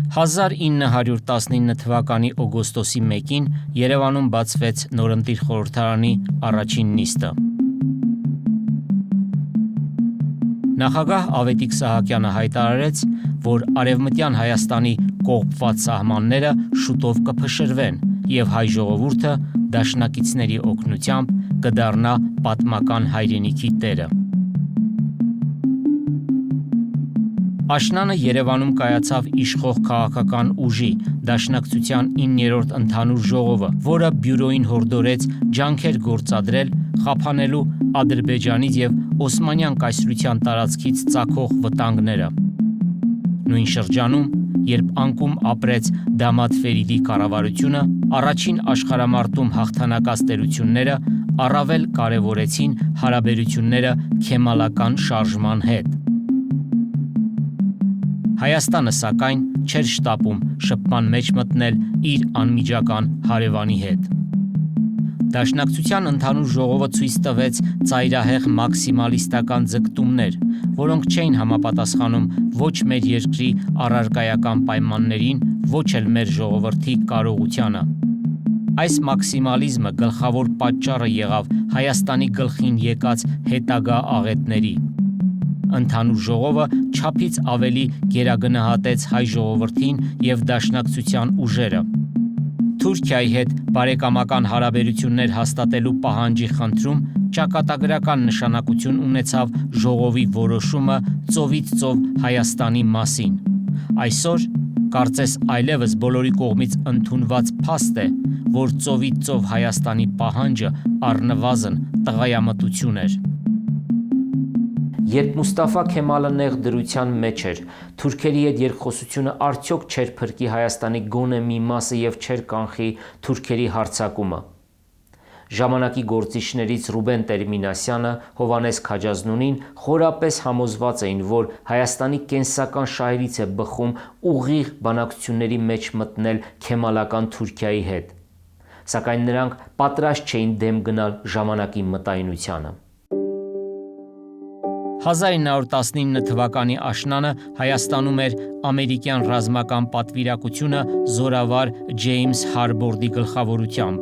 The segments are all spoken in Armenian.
1919 թվականի օգոստոսի 1-ին Երևանում բացվեց Նորընտիր խորհրդարանի առաջին նիստը։ Նախագահ Ավետիք Սահակյանը հայտարարեց, որ Արևմտյան Հայաստանի կողպված սահմանները շուտով կփշրվեն և հայ ժողովուրդը դաշնակիցների օգնությամբ կդառնա պատմական հայրենիքի տերը։ Աշնանը Երևանում կայացավ իշխող քաղաքական ուժի Դաշնակցության 9-րդ ընդհանուր ժողովը, որը բյուրոյին հորդորեց ջանքեր գործադրել խափանելու Ադրբեջանից և Օսմանյան կայսրության տարածքից ծագող վտանգները։ Նույն շրջանում, երբ անկում ապրեց Դամաթ Ֆերիդի կառավարությունը, առաջին աշխարհամարտում հաղթանակած տերությունները առավել կարևորեցին հարաբերությունները քեմալական շարժման հետ։ Հայաստանը, սակայն, չէր շտապում շփման մեջ մտնել իր անմիջական հարևանի հետ։ Դաշնակցության ընդհանուր ժողովը ցույց տվեց ծայրահեղ մաքսիմալիստական ձգտումներ, որոնք չէին համապատասխանում ոչ մեր երկրի առարկայական պայմաններին, ոչ էլ մեր ժողովրդի կարողությանը։ Այս մաքսիմալիզմը գլխավոր պատճառը եղավ Հայաստանի գլխին եկած հետագա աղետների։ Ընդհանուր ժողովը չափից ավելի գերագնահատեց հայ ժողովրդին և դաշնակցության ուժերը։ Թուրքիայի հետ բարեկամական հարաբերություններ հաստատելու պահանջի խնդրում ճակատագրական նշանակություն ունեցավ ժողովի որոշումը ծովից ծով Հայաստանի մասին։ Այսօր կարծես այլևս բոլորի կողմից ընդունված փաստ է, որ ծովից ծով Հայաստանի պահանջը առնվազն տղայամտություն էր։ Երբ Մուստաֆա Քեմալը նեղ դրության մեջ էր, թուրքերի հետ երկխոսությունը արդյոք չէր փրկի Հայաստանի գոնե մի մասը և չէր կանխի թուրքերի հարձակումը։ Ժամանակի գործիչներից Ռուբեն Տեր-Մինասյանը, Հովհաննես Քաջազնունին խորապես համոզված էին, որ Հայաստանի կենսական շահերից է բխում ուղիղ բանակցությունների մեջ մտնել քեմալական Թուրքիայի հետ, սակայն նրանք պատրաստ չէին դեմ գնալ ժամանակի մտայնությանը։ 1919 թվականի աշնանը Հայաստանում էր ամերիկյան ռազմական պատվիրակությունը զորավար Ջեյմս Հարբորդի գլխավորությամբ։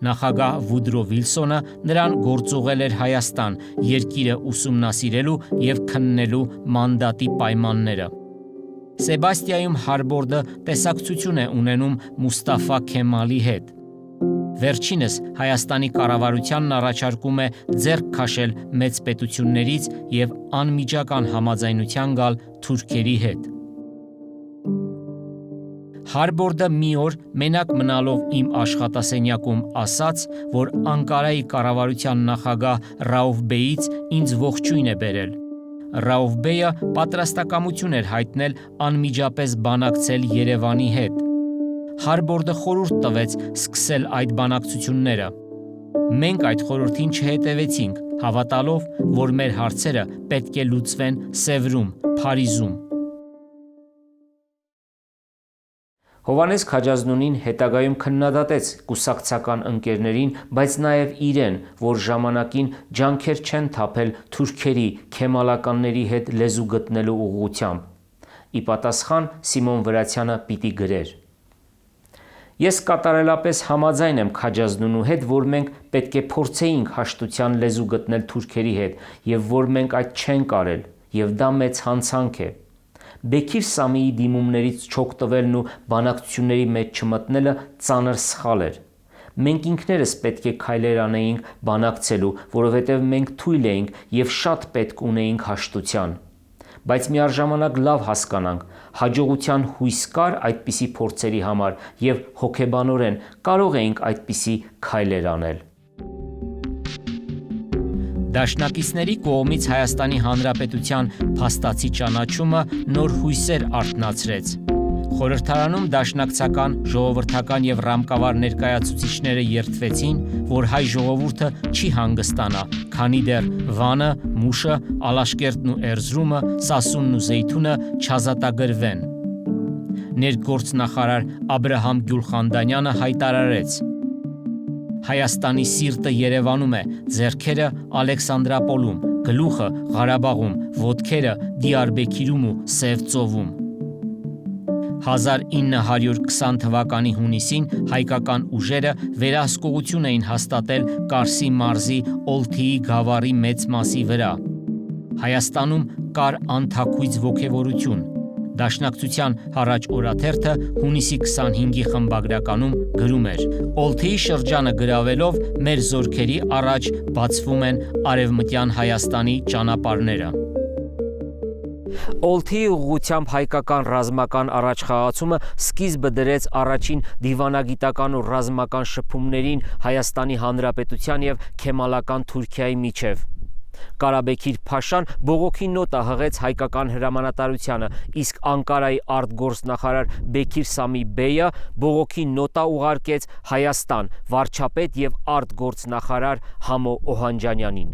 Նախագահ Վուդրո Վիլսոնը նրան գործուղել էր Հայաստան, երկիրը ուսումնասիրելու և քննելու մանդատի պայմանները։ Սեբաստիայում Հարբորդը տեսակցություն է ունենում Մուստաֆա Քեմալի հետ։ Վերջինս Հայաստանի կառավարությանն առաջարկում է ձեռք քաշել մեծ պետություններից և անմիջական համաձայնության գալ թուրքերի հետ։ Հարբորդը մի օր մենակ մնալով իմ աշխատասենյակում ասաց, որ Անկարայի կառավարության նախագահ Ռաուֆ Բեյից ինձ ողջույն է բերել։ Ռաուֆ Բեյը պատրաստակամություն էր հայտնել անմիջապես բանակցել Երևանի հետ։ Հարբորդը խորհուրդ տվեց սկսել այդ բանակցությունները։ Մենք այդ խորհրդին չհետևեցինք, հավատալով, որ մեր հարցերը պետք է լուծվեն Սևրում, Փարիզում։ Հովհաննես Քաջազնունին հետագայում քննադատեց կուսակցական ընկերներին, բայց նաև իրեն, որ ժամանակին ջանքեր չեն թափել թուրքերի, քեմալականների հետ լեզու գտնելու ուղղությամբ։ Ի պատասխան Սիմոն Վրացյանը պիտի գրեր. Ես կատարելապես համաձայն եմ Քաջազնունու հետ, որ մենք պետք է փորձեինք հաշտության լեզու գտնել թուրքերի հետ, և որ մենք այդ չենք արել, և դա մեծ հանցանք է։ Բեքիր Սամիի դիմումներից չօգտվելն ու բանակցությունների մեջ չմտնելը ծանր սխալ էր։ Մենք ինքներս պետք է քայլեր անեինք բանակցելու, որովհետև մենք թույլ էինք և շատ պետք ունեինք հաշտության։ Բայց միառժամանակ լավ հասկանանք, հաջողության հույս կար այդպիսի փորձերի համար և հոգեբանորեն կարող էինք այդպիսի քայլեր անել։ Դաշնակիցների կողմից Հայաստանի Հանրապետության փաստացի ճանաչումը նոր հույսեր արթնացրեց։ Խորհրդարանում դաշնակցական, ժողովրդական և ռամկավար ներկայացուցիչները երդվեցին, որ հայ ժողովուրդը չի հանգստանա, քանի դեռ Վանը, Մուշը, Ալաշկերտն ու Էրզրումը, Սասունն ու Զեյթունը չազատագրվեն։ Ներգործնախարար Աբրահամ Գյուլխանդանյանը հայտարարեց. Հայաստանի սիրտը Երևանում է, ձեռքերը Ալեքսանդրապոլում, գլուխը Ղարաբաղում, ոտքերը Դիարբեքիրում ու Սև ծովում։ 1920 թվականի հունիսին հայկական ուժերը վերահսկողություն էին հաստատել Կարսի մարզի Օլթիի գավառի մեծ մասի վրա։ Հայաստանում կար անթաքույց ոգևորություն։ Դաշնակցության Հառաջ օրաթերթը հունիսի 25-ի խմբագրականում գրում էր. «Օլթիի շրջանը գրավելով մեր զորքերի առաջ բացվում են արևմտյան Հայաստանի ճանապարհները»։ Օլթիի ուղղությամբ հայկական ռազմական առաջխաղացումը սկիզբը դրեց առաջին դիվանագիտական ու ռազմական շփումներին Հայաստանի Հանրապետության և Քեմալական Թուրքիայի միջև։ Կարաբեքիր Փաշան բողոքի նոտա հղեց հայկական հրամանատարությանը, իսկ Անկարայի արտգործնախարար Բեքիր Սամի Բեյը բողոքի նոտա ուղարկեց Հայաստան վարչապետ և արտգործնախարար Համո Օհանջանյանին։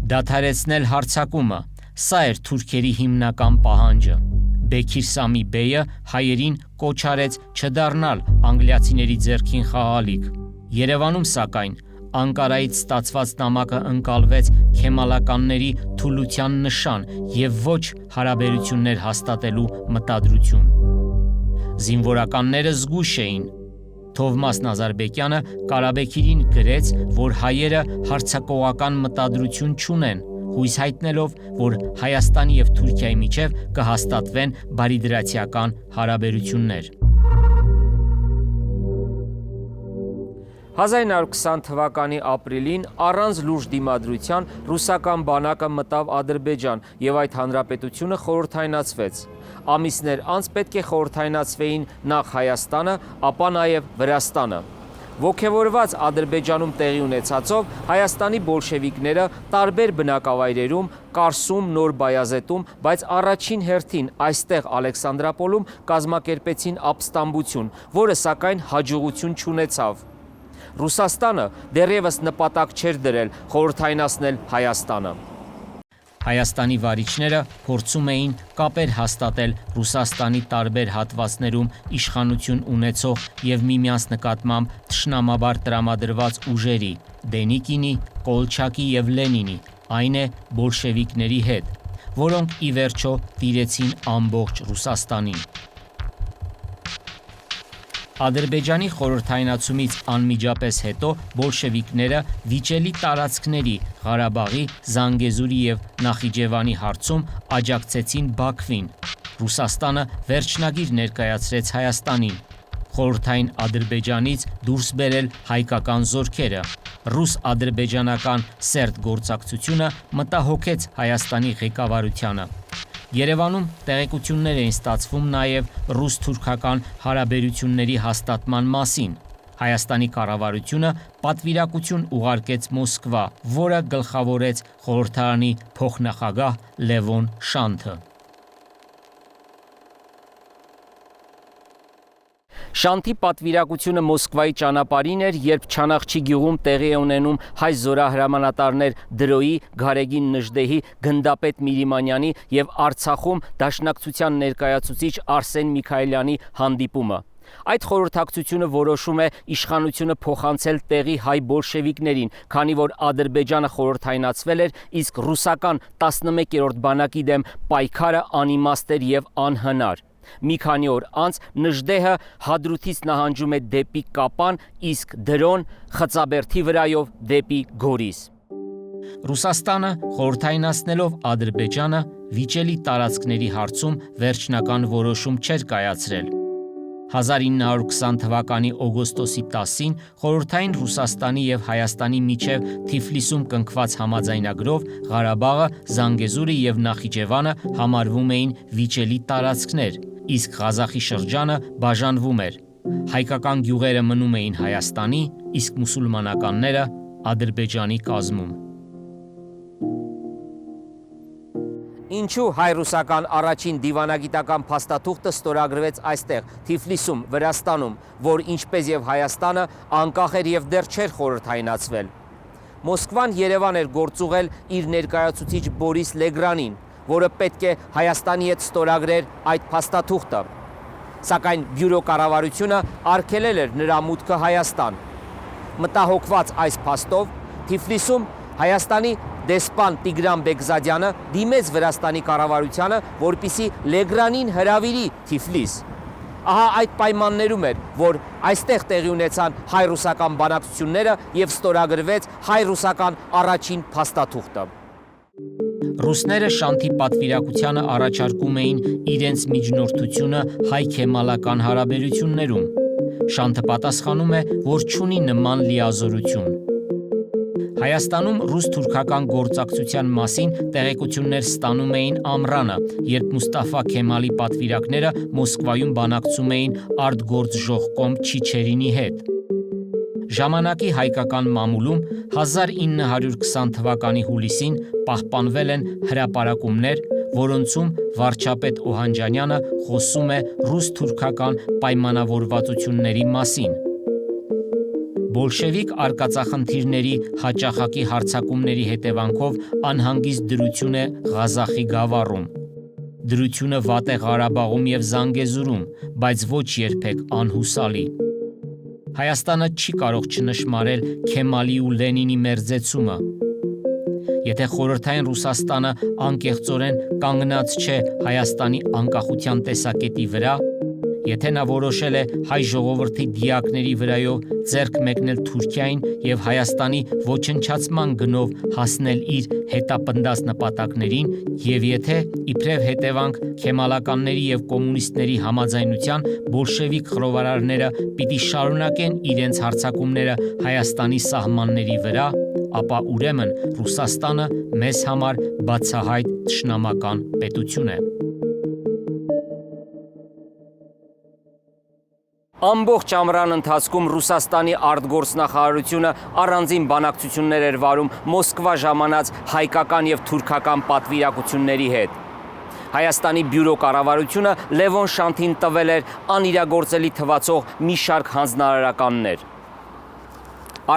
Դադարեցնել հարձակումը, սա էր թուրքերի հիմնական պահանջը։ Բեքիր Սամի Բեյը հայերին կոչ արեց չդառնալ անգլիացիների ձեռքին խաղալիք։ Երևանում, սակայն, Անկարայից ստացված նամակը ընկալվեց քեմալականների թուլության նշան և ոչ հարաբերություններ հաստատելու մտադրություն։ Զինվորականները զգույշ էին։ Թովմաս Նազարբեկյանը Կարաբեքիրին գրեց, որ հայերը հարձակողական մտադրություն չունեն, հույս հայտնելով, որ Հայաստանի և Թուրքիայի միջև կհաստատվեն բարիդրացիական հարաբերություններ։ 1920 թվականի ապրիլին առանց լուրջ դիմադրության ռուսական բանակը մտավ Ադրբեջան և այդ հանրապետությունը խորհրդայնացվեց։ Ամիսներ անց պետք է խորհրդայնացվեին նախ Հայաստանը, ապա նաև Վրաստանը։ Ոգևորված Ադրբեջանում տեղի ունեցածով Հայաստանի բոլշևիկները տարբեր բնակավայրերում, Կարսում, Նոր Բայազետում, բայց առաջին հերթին այստեղ Ալեքսանդրապոլում կազմակերպեցին ապստամբություն, որը սակայն հաջողություն չունեցավ։ Ռուսաստանը դեռևս նպատակ չէր դրել խորհրդայնացնել Հայաստանը։ Հայաստանի վարիչները փորձում էին կապեր հաստատել Ռուսաստանի տարբեր հատվածներում իշխանություն ունեցող և միմյանց նկատմամբ թշնամաբար տրամադրված ուժերի՝ Դենիկինի, Կոլչակի և Լենինի, այն է բոլշևիկների հետ, որոնք ի վերջո տիրեցին ամբողջ Ռուսաստանին։ Ադրբեջանի խորհրդայնացումից անմիջապես հետո բոլշևիկները վիճելի տարածքների Ղարաբաղի, Զանգեզուրի և Նախիջևանի հարցում աջակցեցին Բաքվին։ Ռուսաստանը վերջնագիր ներկայացրեց Հայաստանին։ Խորհրդային Ադրբեջանից դուրս բերել հայկական զորքերը։ Ռուս-ադրբեջանական սերտ գործակցությունը մտահոգեց Հայաստանի ղեկավարությանը։ Երևանում տեղեկություններ էին ստացվում նաև ռուս-թուրքական հարաբերությունների հաստատման մասին։ Հայաստանի կառավարությունը պատվիրակություն ուղարկեց Մոսկվա, որը գլխավորեց խորհրդարանի փոխնախագահ Լևոն Շանթը։ Շանթի պատվիրակությունը Մոսկվայի ճանապարհին էր, երբ Չանախչի գյուղում տեղի է ունենում հայ զորահրամանատարներ Դրոյի, Գարեգին Նժդեհի, Գնդապետ Միրիմանյանի և Արցախում Դաշնակցության ներկայացուցիչ Արսեն Միքայելյանի հանդիպումը։ Այդ խորհրդակցությունը որոշում է իշխանությունը փոխանցել տեղի հայ բոլշևիկներին, քանի որ Ադրբեջանը խորհրդայնացվել էր, իսկ ռուսական 11-րդ բանակի դեմ պայքարը անիմաստ էր և անհնար։ Մի քանի օր անց Նժդեհը Հադրութից նահանջում է դեպի Կապան, իսկ Դրոն Խծաբերդի վրայով դեպի Գորիս։ Ռուսաստանը խորհրդայնացնելով Ադրբեջանը վիճելի տարածքների հարցում վերջնական որոշում չէր կայացրել։ 1920 թվականի օգոստոսի 10-ին խորհրդային Ռուսաստանի և Հայաստանի միջև Թիֆլիսում կնքված համաձայնագրով Ղարաբաղը, Զանգեզուրը և Նախիջևանը համարվում էին վիճելի տարածքներ, իսկ Ղազախի շրջանը բաժանվում էր։ Հայկական գյուղերը մնում էին Հայաստանի, իսկ մուսուլմանականները Ադրբեջանի կազմում։ Ինչու հայ-ռուսական առաջին դիվանագիտական փաստաթուղթը ստորագրվեց այստեղ, Թիֆլիսում, Վրաստանում, որ ինչպես և Հայաստանը անկախ էր և դեռ չէր խորհրդայնացվել։ Մոսկվան Երևան էր գործուղել իր ներկայացուցիչ Բորիս Լեգրանին, որը պետք է Հայաստանի հետ ստորագրեր այդ փաստաթուղթը։ Սակայն բյուրո կառավարությունը արգելել էր նրա մուտքը Հայաստան։ Մտահոգված այս փաստով Թիֆլիսում Հայաստանի դեսպան Տիգրան Բեկզադյանը դիմեց Վրաստանի կառավարությանը, որպեսզի Լեգրանին հրավիրի Թիֆլիս։ Ահա այդ պայմաններում էր, որ այստեղ տեղի ունեցան հայ-ռուսական բանակցությունները եւ ստորագրվեց հայ-ռուսական առաջին փաստաթուղթը։ Ռուսները Շանթի պատվիրակությանը առաջարկում էին իրենց միջնորդությունը հայ-քեմալական հարաբերություններում։ Շանթը պատասխանում է, որ չունի նման լիազորություն։ Հայաստանում ռուս-թուրքական գործակցության մասին տեղեկություններ ստանում էին Ամռանը, երբ Մուստաֆա Քեմալի պատվիրակները Մոսկվայում բանակցում էին արտգործժողկոմ Չիչերինի հետ։ Ժամանակի հայկական մամուլում 1920 թվականի հուլիսին պահպանվել են հրապարակումներ, որոնցում վարչապետ Օհանջանյանը խոսում է ռուս-թուրքական պայմանավորվածությունների մասին։ Բոլշևիկ արկածախնդիրների հաճախակի հարձակումների հետևանքով անհանգիստ դրություն է Ղազախի գավառում։ Դրությունը վատ է Ղարաբաղում եւ Զանգեզուրում, բայց ոչ երբեք անհուսալի։ Հայաստանը չի կարող չնշմարել Քեմալի ու Լենինի մերձեցումը։ Եթե խորհրդային Ռուսաստանը անկեղծորեն կանգնած չէ Հայաստանի անկախության տեսակետի վրա, եթե նա որոշել է հայ ժողովրդի դիակների վրայով ձեռք մեկնել Թուրքիային եւ Հայաստանի ոչնչացման գնով հասնել իր հետապնդած նպատակներին, եւ եթե իբրև հետևանք քեմալականների եւ կոմունիստների համաձայնության բոլշևիկ խռովարարները պիտի շարունակեն իրենց հարձակումները Հայաստանի սահմանների վրա, ապա ուրեմն Ռուսաստանը մեզ համար բացահայտ թշնամական պետություն է։ Ամբողջ ամռան ընթացքում Ռուսաստանի արտգործնախարարությունը առանձին բանակցություններ էր վարում Մոսկվա ժամանած հայկական եւ թուրքական պատվիրակությունների հետ։ Հայաստանի բյուրո կառավարությունը Լևոն Շանթին տվել էր անիրագործելի թվացող մի շարք հանձնարարականներ։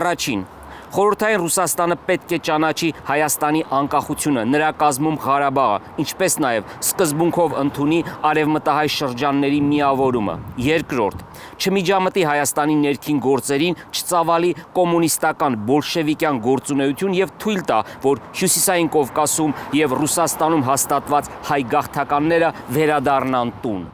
Առաջին, խորհրդային Ռուսաստանը պետք է ճանաչի Հայաստանի անկախությունը, նրա կազմում Ղարաբաղը, ինչպես նաև սկզբունքով ընդունի արևմտահայ շրջանների միավորումը։ Երկրորդ, չմիջամտի Հայաստանի ներքին գործերին, չծավալի կոմունիստական բոլշևիկյան գործունեություն եւ թույլ տա, որ Հյուսիսային Կովկասում եւ Ռուսաստանում հաստատված հայ գաղթականները վերադառնան տուն։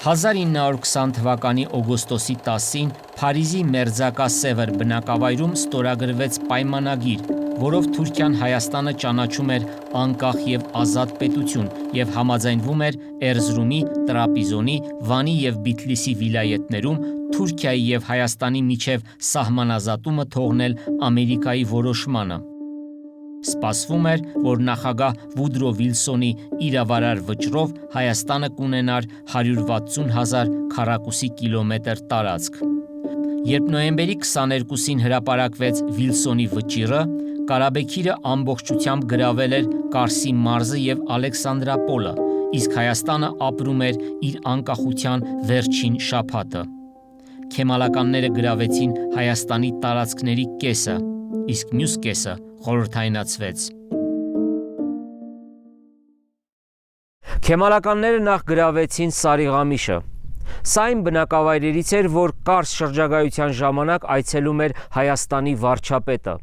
«1920 թվականի օգոստոսի 10-ին Փարիզի Մերձակա Սևր բնակավայրում ստորագրվեց պայմանագիր, որով Թուրքիան Հայաստանը ճանաչում էր անկախ եւ ազատ պետություն եւ համաձայնվում էր Էրզրումի, Տրապիզոնի, Վանի եւ Բիթլիսի վիլայեթներում Թուրքիայի եւ Հայաստանի միջև սահմանազատումը թողնել Ամերիկայի որոշմանը։ Սպասվում էր, որ նախագահ Վուդրո Վիլսոնի իրավարար վճռով Հայաստանը կունենար 160,000 քառակուսի կիլոմետր տարածք։ Երբ նոյեմբերի 22-ին հրապարակվեց Վիլսոնի վճիռը, Կարաբեքիրը ամբողջությամբ գրավել էր Կարսի մարզը եւ Ալեքսանդրապոլը, իսկ Հայաստանը ապրում էր իր անկախության վերջին շաբաթը։ Քեմալականները գրավեցին Հայաստանի տարածքների կեսը, իսկ մյուս կեսը խորհրդայնացվեց։ Քեմալականները նախ գրավեցին Սարիղամիշը։ Սա այն բնակավայրերից էր, որ Կարս շրջագայության ժամանակ այցելում էր Հայաստանի վարչապետը։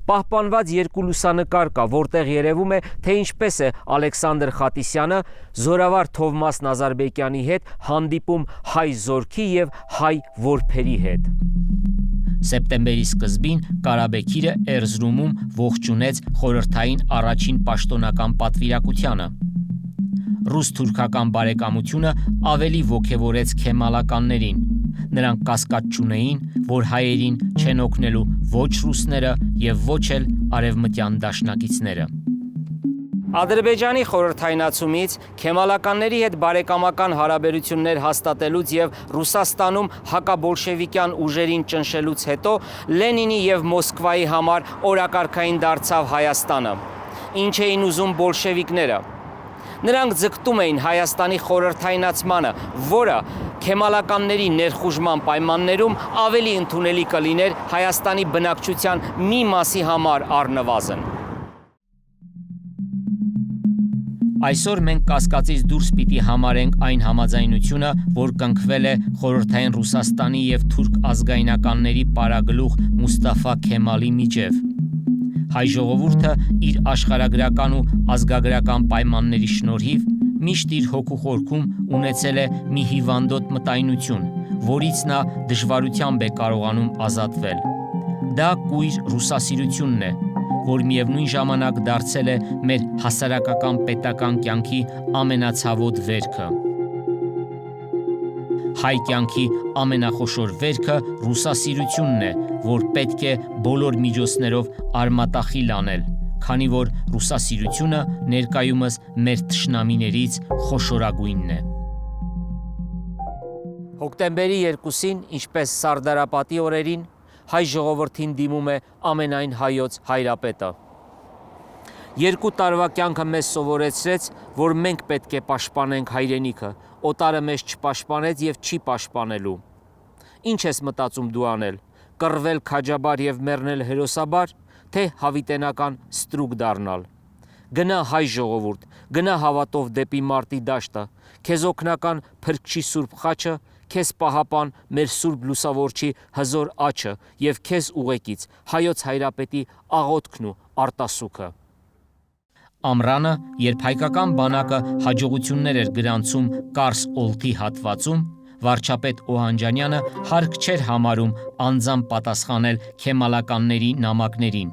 Պահպանված երկու լուսանկար կա, որտեղ երևում է, թե ինչպես է Ալեքսանդր Խատիսյանը զորավար Թովմաս Նազարբեկյանի հետ հանդիպում հայ զորքի եւ հայ որբերի հետ։ Սեպտեմբերի սկզբին Կարաբեքիրը Էրզրումում ողջունեց խորհրդային առաջին պաշտոնական պատվիրակությանը։ Ռուս-թուրքական բարեկամությունը ավելի ոգևորեց քեմալականներին։ Նրանք կասկած չունեին, որ հայերին չեն օգնելու ոչ ռուսները եւ ոչ էլ արևմտյան դաշնակիցները։ Ադրբեջանի խորհրդայնացումից, քեմալականների հետ բարեկամական հարաբերություններ հաստատելուց եւ Ռուսաստանում հակաբոլշևիկյան ուժերին ճնշելուց հետո Լենինի եւ Մոսկվայի համար օրակարգային դարձավ Հայաստանը։ Ինչ էին ուզում բոլշևիկները։ Նրանք ձգտում էին Հայաստանի խորհրդայնացմանը, որը քեմալականների ներխուժման պայմաններում ավելի ընդունելի կլիներ Հայաստանի բնակչության մի մասի համար առնվազն։ Այսօր մենք կասկածից դուրս պիտի համարենք այն համաձայնությունը, որ կնքվել է խորհրդային Ռուսաստանի և թուրք ազգայնականների պարագլուխ Մուստաֆա Քեմալի միջև։ Հայ ժողովուրդը իր աշխարհագրական ու ազգագրական պայմանների շնորհիվ միշտ իր հոգու խորքում ունեցել է մի հիվանդոտ մտայնություն, որից նա դժվարությամբ է կարողանում ազատվել։ Դա կույր ռուսասիրությունն է, որ միևնույն ժամանակ դարձել է մեր հասարակական պետական կյանքի ամենացավոտ վերքը։ Հայ կյանքի ամենախոշոր վերքը ռուսասիրությունն է, որ պետք է բոլոր միջոցներով արմատախիլ անել, քանի որ ռուսասիրությունը ներկայումս մեր թշնամիներից խոշորագույնն է։ Հոկտեմբերի 2-ին, ինչպես Սարդարապատի օրերին, հայ ժողովրդին դիմում է ամենայն հայոց հայրապետը։ 2 տարվա կյանքը մեզ սովորեցրեց, որ մենք պետք է պաշտպանենք հայրենիքը, օտարը մեզ չպաշտպանեց և չի պաշտպանելու։ Ինչ ես մտածում դու անել, կռվել քաջաբար և մեռնել հերոսաբար, թե հավիտենական ստրուկ դառնալ։ Գնա հայ ժողովուրդ, գնա հավատով դեպի մարտի դաշտը, քեզ օգնական Փրկչի սուրբ խաչը, քեզ պահապան մեր սուրբ լուսավորչի հզոր աջը և քեզ ուղեկից հայոց հայրապետի աղոթքն ու արտասուքը։ Ամռանը, երբ հայկական բանակը հաջողություններ էր գրանցում Կարս Օլթի հատվածում, վարչապետ Օհանջանյանը հարկ չէր համարում անձամբ պատասխանել քեմալականների նամակներին։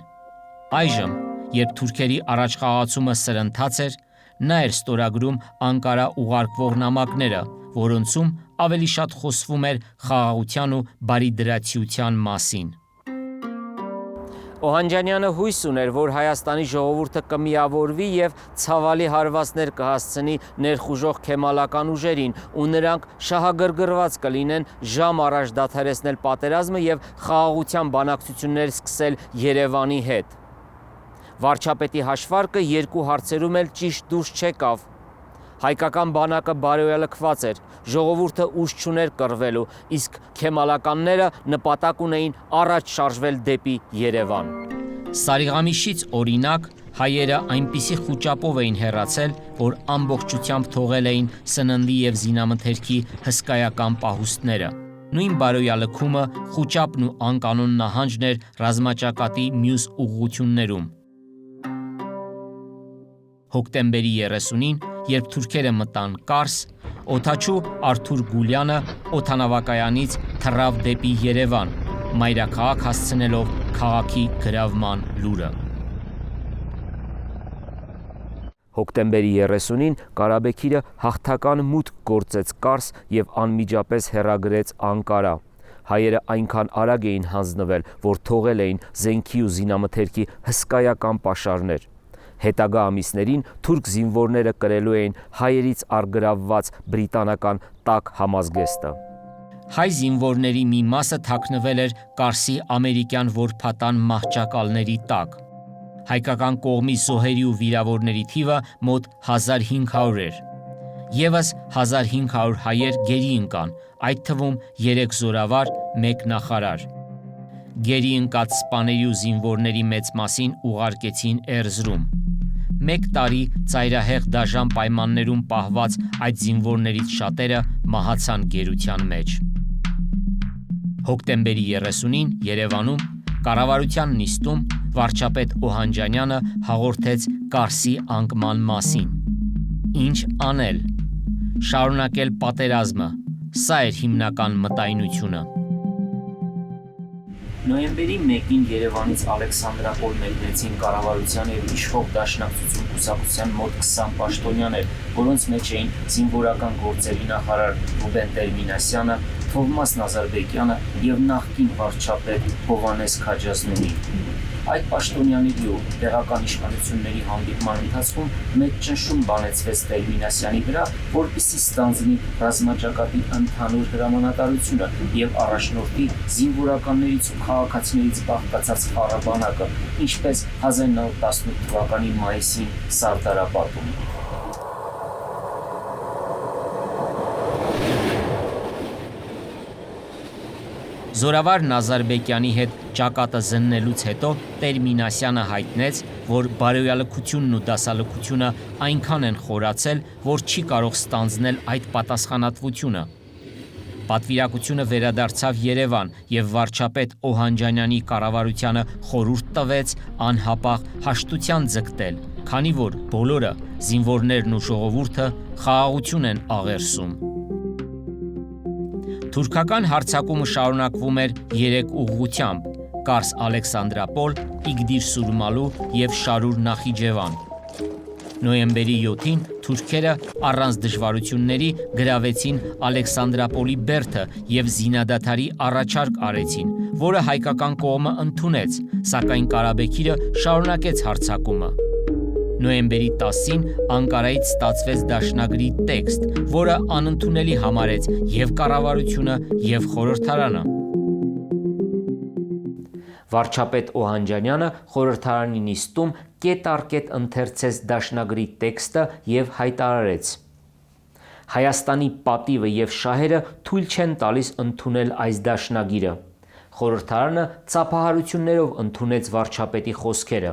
Այժմ, երբ թուրքերի առաջխաղացումը սրընթաց էր, նա էր ստորագրում Անկարա ուղարկվող նամակները, որոնցում ավելի շատ խոսվում էր խաղաղության ու բարիդրացիության մասին։ Օհանջանյանը հույս ուներ, որ Հայաստանի ժողովուրդը կմիավորվի և ցավալի հարվածներ կհասցնի ներխուժող քեմալական ուժերին, ու նրանք շահագրգռված կլինեն ժամ առաջ դադարեցնել պատերազմը և խաղաղության բանակցություններ սկսել Երևանի հետ։ Վարչապետի հաշվարկը 2 հարցերում էլ ճիշտ դուրս չեկավ։ Հայկական բանակը բարոյալքված էր, ժողովուրդը ուժ չուներ կռվելու, իսկ քեմալականները նպատակ ունեին առաջ շարժվել դեպի Երևան։ Սարիղամիշից օրինակ, հայերը այնպիսի խուճապով էին հեռացել, որ ամբողջությամբ թողել էին սննդի և զինամթերքի հսկայական պահուստները։ Նույն բարոյալքումը խուճապն ու անկանոն նահանջն էր ռազմաճակատի մյուս ուղղություններում։ Հոկտեմբերի 30-ին, երբ թուրքերը մտան Կարս, օդաչու Արթուր Գուլյանը օդանավակայանից թռավ դեպի Երևան, մայրաքաղաք հասցնելով քաղաքի գրավման լուրը։ Հոկտեմբերի 30-ին Կարաբեքիրը հաղթական մուտք գործեց Կարս և անմիջապես հեռագրեց Անկարա։ Հայերը այնքան արագ էին հանձնվել, որ թողել էին զենքի ու զինամթերքի հսկայական պաշարներ։ Հետագա ամիսներին թուրք զինվորները կրելու էին հայերից առգրավված բրիտանական տաք համազգեստը։ Հայ զինվորների մի մասը թաքնվել էր Կարսի ամերիկյան որբատան մահճակալների տակ։ Հայկական կողմի զոհերի ու վիրավորների թիվը մոտ 1500 էր։ Եվս 1500 հայեր գերի ընկան, այդ թվում 3 զորավար, 1 նախարար։ Գերի ընկած սպաների ու զինվորների մեծ մասին ուղարկեցին Էրզրում։ 1 տարի ծայրահեղ դաժան պայմաններում պահված այդ զինվորներից շատերը մահացան գերության մեջ։ Հոկտեմբերի 30-ին Երևանում կառավարության նիստում վարչապետ Օհանջանյանը հաղորդեց Կարսի անկման մասին։ Ինչ անել։ Շարունակել պատերազմը։ Սա էր հիմնական մտայնությունը։ Նոյեմբերի 1-ին Երևանից Ալեքսանդրապոլ մեկնեցին կառավարության և իշխող Դաշնակցություն կուսակցության մոտ 20 պաշտոնյաներ, որոնց մեջ էին զինվորական գործերի նախարար Ռուբեն Տեր-Մինասյանը, Թովմաս Նազարբեկյանը և նախկին վարչապետ Հովհաննես Քաջազնունին։ Այդ պաշտոնյաների ու տեղական իշխանությունների հանդիպման ընթացքում մեծ ճնշում բանեցվեց Տեր-Մինասյանի վրա, որպեսզի ստանձնի ռազմաճակատի ընդհանուր հրամանատարությունը և առաջնորդի զինվորականներից ու քաղաքացիներից բաղկացած խառաբանակը, ինչպես 1918 թվականի մայիսին Սարդարապատում։ Զորավար Նազարբեկյանի հետ ճակատը զննելուց հետո Տեր-Մինասյանը հայտնեց, որ բարոյալքությունն ու դասալքությունը այնքան են խորացել, որ չի կարող ստանձնել այդ պատասխանատվությունը։ Պատվիրակությունը վերադարձավ Երևան և վարչապետ Օհանջանյանի կառավարությանը խորհուրդ տվեց անհապաղ հաշտության ձգտել, քանի որ բոլորը, զինվորներն ու ժողովուրդը, խաղաղություն են աղերսում։ Թուրքական հարձակումը շարունակվում էր 3 ուղղությամբ՝ Կարս Ալեքսանդրապոլ, Իգդիր Սուրմալու և Շարուր Նախիջևան։ Նոյեմբերի 7-ին թուրքերը առանց դժվարությունների գրավեցին Ալեքսանդրապոլի բերդը և զինադադարի առաջարկ արեցին, որը հայկական կողմը ընդունեց, սակայն Կարաբեքիրը շարունակեց հարձակումը։ Նոյեմբերի 10-ին Անկարայից ստացվեց դաշնագրի տեքստ, որը անընդունելի համարեց և կառավարությունը, և խորհրդարանը։ Վարչապետ Օհանջանյանը խորհրդարանի նիստում կետ առ կետ ընթերցեց դաշնագրի տեքստը և հայտարարեց. Հայաստանի պատիվը և շահերը թույլ չեն տալիս ընդունել այս դաշնագիրը։ Խորհրդարանը ծափահարություններով ընդունեց վարչապետի խոսքերը։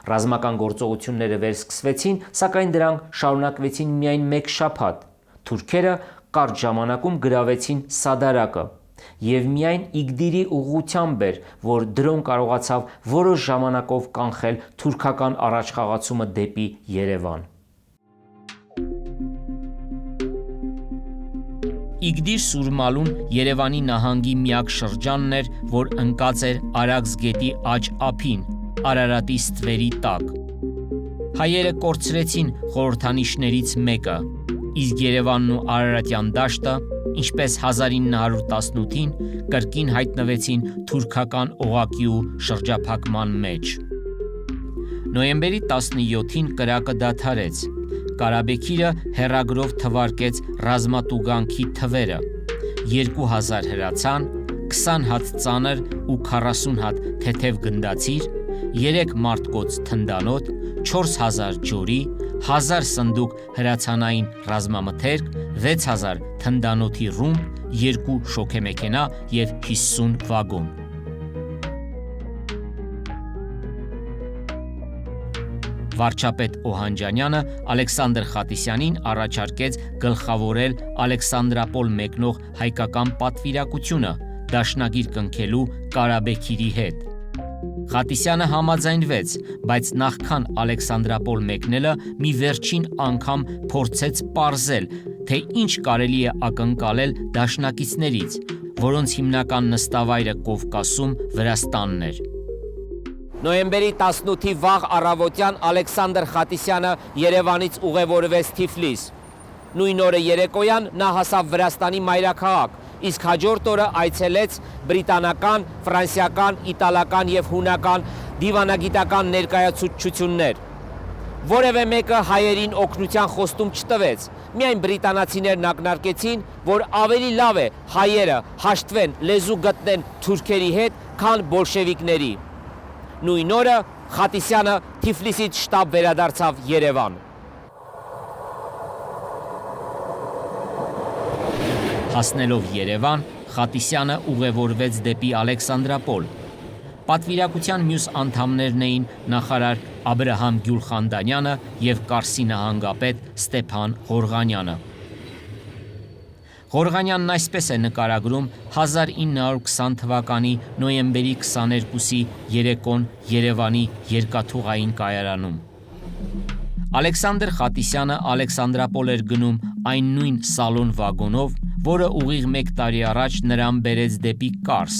Ռազմական գործողությունները վերսկսվեցին, սակայն դրանք շարունակվեցին միայն 1 շաբաթ։ Թուրքերը կարճ ժամանակում գրավեցին Սադարակը, և միայն Իգդիրի ուղղությամբ էր, որ դրոն կարողացավ որոշ ժամանակով կանխել թուրքական առաջխաղացումը դեպի Երևան։ Իգդիր Սուրմալուն Երևանի նահանգի միակ շրջանն էր, որ ընկած էր Արաքս գետի աջ ափին, Արարատի ստվերի տակ։ Հայերը կորցրեցին խորհրդանիշներից մեկը, իսկ Երևանն ու Արարատյան դաշտը, ինչպես 1918-ին, կրկին հայտնվեցին թուրքական օղակի ու շրջափակման մեջ։ Նոյեմբերի 17-ին կրակը դադարեց։ Կարաբեքիրը հեռագրով թվարկեց ռազմատուգանքի թվերը՝ 2000 հրացան, 20 հատ ծանր ու 40 հատ թեթև գնդացիր, 3 մարդկոց թնդանոթ, 4000 ջորի, 1000 սնդուկ հրացանային ռազմամթերք, 6000 թնդանոթի ռումբ, 2 շոգեմեքենա և 50 վագոն։ Վարչապետ Օհանջանյանը Ալեքսանդր Խատիսյանին առաջարկեց գլխավորել Ալեքսանդրապոլ մեկնող հայկական պատվիրակությունը դաշնագիր կնքելու Կարաբեքիրի հետ։ Խատիսյանը համաձայնվեց, բայց նախքան Ալեքսանդրապոլ մեկնելը մի վերջին անգամ փորձեց պարզել, թե ինչ կարելի է ակնկալել դաշնակիցներից, որոնց հիմնական նստավայրը Կովկասում Վրաստանն էր։ Նոյեմբերի 18-ի վաղ առավոտյան Ալեքսանդր Խատիսյանը Երևանից ուղևորվեց Թիֆլիս։ Նույն օրը երեկոյան նա հասավ Վրաստանի մայրաքաղաք, իսկ հաջորդ օրը այցելեց բրիտանական, ֆրանսիական, իտալական և հունական դիվանագիտական ներկայացուցչություններ։ Որևէ մեկը հայերին օգնության խոստում չտվեց, միայն բրիտանացիներն ակնարկեցին, որ ավելի լավ է հայերը հաշտվեն, լեզու գտնեն թուրքերի հետ, քան բոլշևիկների։ Նույն օրը Խատիսյանը Թիֆլիսից շտապ վերադարձավ Երևան։ Հասնելով Երևան, Խատիսյանը ուղևորվեց դեպի Ալեքսանդրապոլ։ Պատվիրակության մյուս անդամներն էին նախարար Աբրահամ Գյուլխանդանյանը և Կարսի նահանգապետ Ստեփան Ղորղանյանը։ Ղորղանյանն այսպես է նկարագրում 1920 թվականի նոյեմբերի 22-ի երեկոն Երևանի երկաթուղային կայարանում։ Ալեքսանդր Խատիսյանը Ալեքսանդրապոլ էր գնում այն նույն սալոն վագոնով, որը ուղիղ 1 տարի առաջ նրան բերեց դեպի Կարս։